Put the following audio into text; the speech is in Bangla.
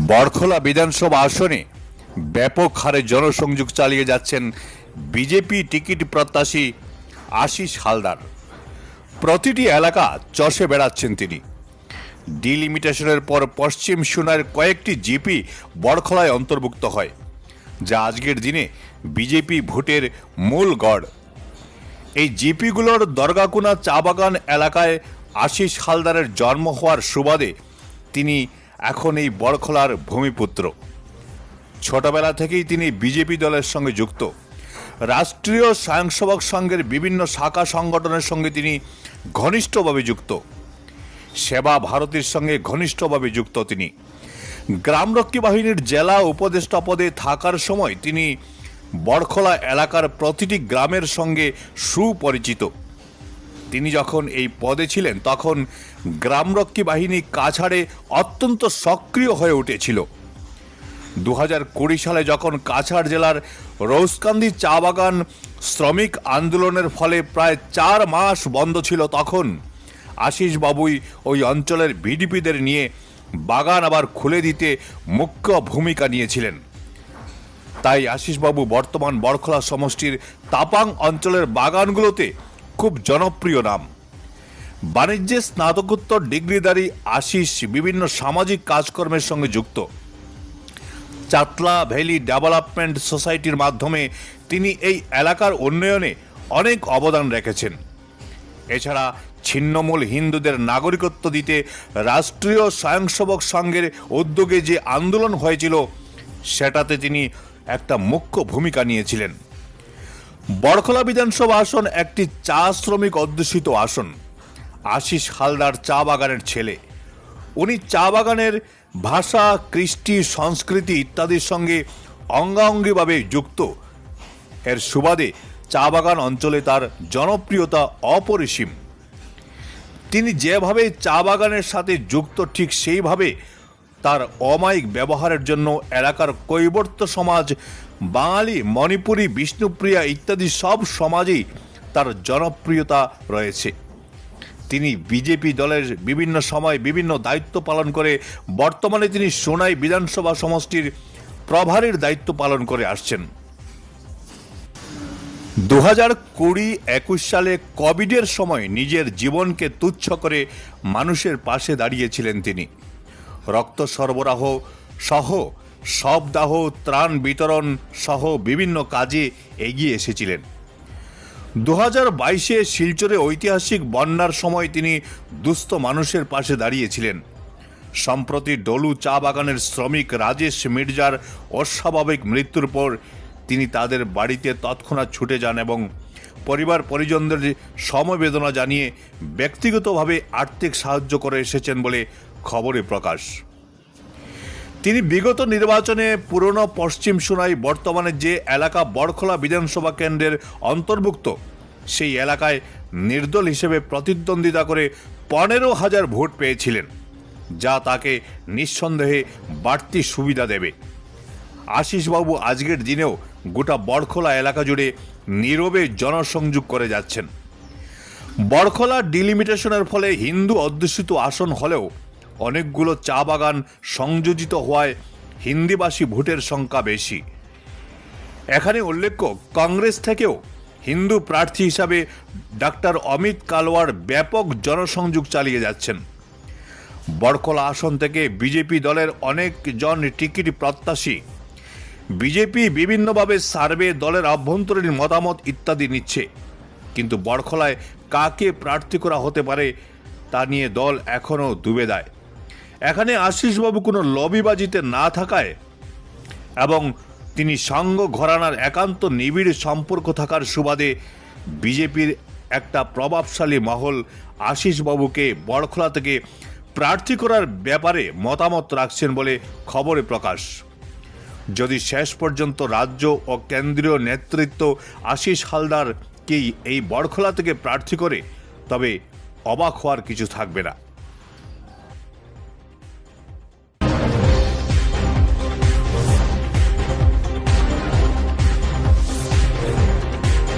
বড়খলা বিধানসভা আসনে ব্যাপক হারে জনসংযোগ চালিয়ে যাচ্ছেন বিজেপি টিকিট প্রত্যাশী আশিস হালদার। প্রতিটি এলাকা চষে বেড়াচ্ছেন তিনি। ডিলিমিটেশনের পর পশ্চিম সোনার কয়েকটি জিপি বড়খলায় অন্তর্ভুক্ত হয়, যা আজকের দিনে বিজেপি ভোটের মূল গড়। এই জিপিগুলোর দরগাকুনা চা বাগান এলাকায় আশিস হালদারের জন্ম হওয়ার সুবাদে তিনি এখন এই বড়খলার ভূমিপুত্র। ছোটবেলা থেকেই তিনি বিজেপি দলের সঙ্গে যুক্ত। রাষ্ট্রীয় স্বয়ংসেবক সংঘের বিভিন্ন শাখা সংগঠনের সঙ্গে তিনি ঘনিষ্ঠভাবে যুক্ত। সেবা ভারতীর সঙ্গে ঘনিষ্ঠভাবে যুক্ত তিনি। গ্রামরক্ষী বাহিনীর জেলা উপদেষ্টা পদে থাকার সময় তিনি বড়খলা এলাকার প্রতিটি গ্রামের সঙ্গে সুপরিচিত। তিনি যখন এই পদে ছিলেন তখন গ্রামরক্ষী বাহিনী কাছাড়ে অত্যন্ত সক্রিয় হয়ে উঠেছিল। 2020 সালে যখন কাছাড় জেলার রৌসকান্দি চা বাগান শ্রমিক আন্দোলনের ফলে প্রায় 4 মাস বন্ধ ছিল, তখন আশিস বাবুই ওই অঞ্চলের ভিডিপিদের নিয়ে বাগান আবার খুলে দিতে মুখ্য ভূমিকা নিয়েছিলেন। তাই আশিসবাবু বর্তমান বড়খলা সমষ্টির তাপাং অঞ্চলের বাগানগুলোতে খুব জনপ্রিয় নাম। বাণিজ্যে স্নাতকোত্তর ডিগ্রিধারী আশিস বিভিন্ন সামাজিক কাজকর্মের সঙ্গে যুক্ত। চাতলা ভ্যালি ডেভেলপমেন্ট সোসাইটির মাধ্যমে তিনি এই এলাকার উন্নয়নে অনেক অবদান রেখেছেন। এছাড়া ছিন্নমূল হিন্দুদের নাগরিকত্ব দিতে রাষ্ট্রীয় স্বয়ংসেবক সংঘের উদ্যোগে যে আন্দোলন হয়েছিল, সেটাতে তিনি একটা মুখ্য ভূমিকা নিয়েছিলেন। বড়খলা বিধানসভা আসন একটি চা শ্রমিক অধ্যুষিত আসন। আশিস হালদার চা বাগানের ছেলে। উনি চা বাগানের ভাষা, কৃষ্টি, সংস্কৃতি ইত্যাদির সঙ্গে অঙ্গাঙ্গিভাবে যুক্ত। এর সুবাদে চা বাগান অঞ্চলে তার জনপ্রিয়তা অপরিসীম। তিনি যেভাবে চা বাগানের সাথে যুক্ত, ঠিক সেইভাবে তার অমায়িক ব্যবহারের জন্য এলাকার কৈবর্ত সমাজ, বাঙালি, মণিপুরী, বিষ্ণুপ্রিয়া ইত্যাদি সব সমাজেই তার জনপ্রিয়তা রয়েছে। তিনি বিজেপি দলের বিভিন্ন সময় বিভিন্ন দায়িত্ব পালন করে বর্তমানে তিনি সোনাই বিধানসভা সমষ্টির প্রভারীর দায়িত্ব পালন করে আসছেন। 2020-21 সালে কোভিডের সময় নিজের জীবনকে তুচ্ছ করে মানুষের পাশে দাঁড়িয়েছিলেন তিনি। রক্ত সরবরাহ সহ শবদাহ, ত্রাণ বিতরণ সহ বিভিন্ন কাজে এগিয়ে এসেছিলেন। 2022-এ শিলচরে ঐতিহাসিক বন্যার সময় তিনি দুস্থ মানুষের পাশে দাঁড়িয়েছিলেন। সম্প্রতি ডলু চা বাগানের শ্রমিক রাজেশ মির্জার অস্বাভাবিক মৃত্যুর পর তিনি তাদের বাড়িতে তৎক্ষণাৎ ছুটে যান এবং পরিবার পরিজনদের সমবেদনা জানিয়ে ব্যক্তিগতভাবে আর্থিক সাহায্য করে এসেছেন বলে খবরে প্রকাশ। তিনি বিগত নির্বাচনে পুরনো পশ্চিম সোনাই, বর্তমানে যে এলাকা বড়খলা বিধানসভা কেন্দ্রের অন্তর্ভুক্ত, সেই এলাকায় নির্দল হিসেবে প্রতিদ্বন্দ্বিতা করে 15,000 ভোট পেয়েছিলেন, যা তাকে নিঃসন্দেহে বাড়তি সুবিধা দেবে। আশিসবাবু আজকের দিনেও গোটা বড়খলা এলাকা জুড়ে নীরবে জনসংযোগ করে যাচ্ছেন। বড়খলা ডিলিমিটেশনের ফলে হিন্দু অধ্যুষিত আসন হলেও অনেকগুলো চা বাগান সংযোজিত হওয়ায় হিন্দিভাষী ভোটের সংখ্যা বেশি। এখানে উল্লেখ্য, কংগ্রেস থেকেও হিন্দু প্রার্থী হিসাবে ডাক্তার অমিত কালওয়ার ব্যাপক জনসংযোগ চালিয়ে যাচ্ছেন। বড়খলা আসন থেকে বিজেপি দলের অনেকজন টিকিট প্রত্যাশী। বিজেপি বিভিন্নভাবে সার্ভে, দলের অভ্যন্তরীণ মতামত ইত্যাদি নিচ্ছে, কিন্তু বড়খলায় কাকে প্রার্থী করা হতে পারে তা নিয়ে দল এখনও দুবেদায়। এখানে আশিসবাবু কোনো লবিবাজিতে না থাকায় এবং তিনি সঙ্গ ঘরানার একান্ত নিবিড় সম্পর্ক থাকার সুবাদে বিজেপির একটা প্রভাবশালী মহল আশিসবাবুকে বড়খলা থেকে প্রার্থী করার ব্যাপারে মতামত রাখছেন বলে খবরে প্রকাশ। যদি শেষ পর্যন্ত রাজ্য ও কেন্দ্রীয় নেতৃত্ব আশিস হালদারকেই এই বড়খলা থেকে প্রার্থী করে, তবে অবাক হওয়ার কিছু থাকবে না।